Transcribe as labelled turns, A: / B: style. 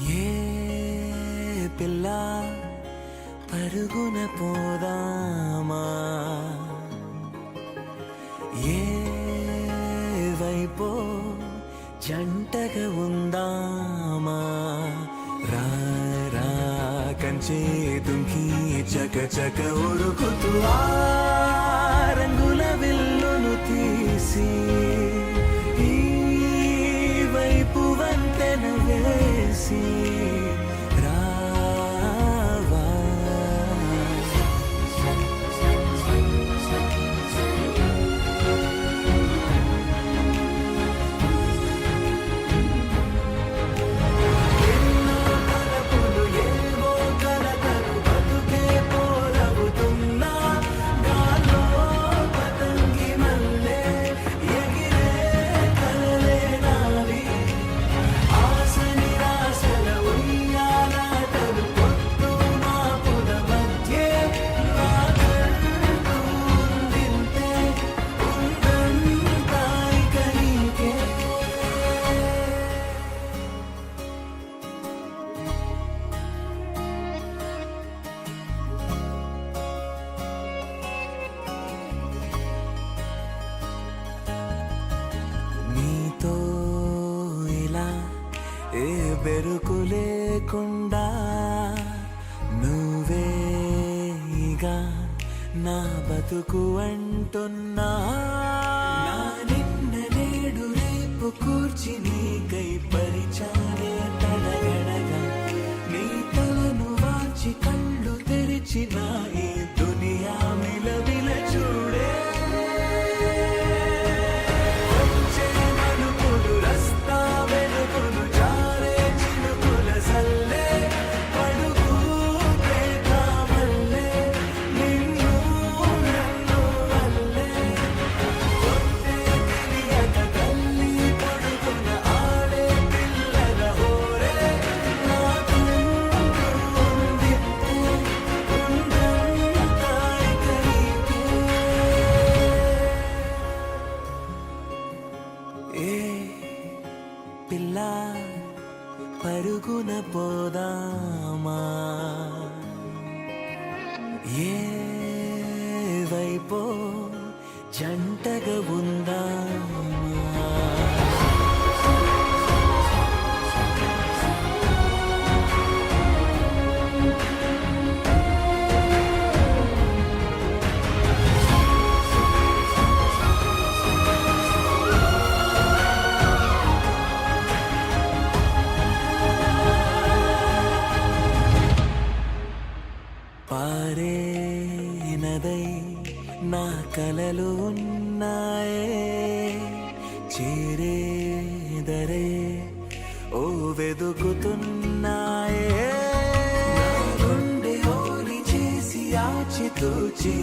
A: ఏ పిల్ల పరుగున పోదామా, ఏ వైపో జంటగా ఉందామా, రా రా కంచే దుంకి చక చక ఉరుకుతూ ఆ రంగుల విల్లును తీసి ఈ వైపు వంతెన వేసి రావా. ఎన్నో తలపులు ఏవో కలతలు బతుకే పోలవుతున్నా గాల్లో పతంగి మల్లె ఎగిరే కలలే నావి. ఆశ నిరాశల ఉయ్యాలాటలు పొద్దు మాపుల మధ్యే నాకంటూ ఉందింతే ఉందంతా ఇక నీకే. నీతో ఇలా ఏ బెరుకు లేకుండా నువ్వేగా నా బతుకు అంటున్నా. నా నిన్న నేడు రేపు కూర్చి నీకై పరిచాలే తడగడగా నీ తలను వాచి కళ్ళు తెరిచిన ఈ దునియా మిలవిల చూడే. వచ్చే మలుపులు రస్తా వెలుగులు జారే చినుకుల సల్లే పడుకు ప్రేమల్లే నిన్ను నన్ను వల్లే. పొద్దే తెలియక తల్లి పడుకున ఆడే పిల్లల హోరే నాకుంటూ ఉందింతే ఉందంతా ఇక నీకే. ఏ పిల్ల పరుగున పోదామా, ఏ వైపో జంటగా ఉందామా. పారే నదై నా కలలు ఉన్నాయే, చేరేదరే ఓ వెదుకుతున్నాయే. నా గుండె ఓలి చేసి ఆచితూచి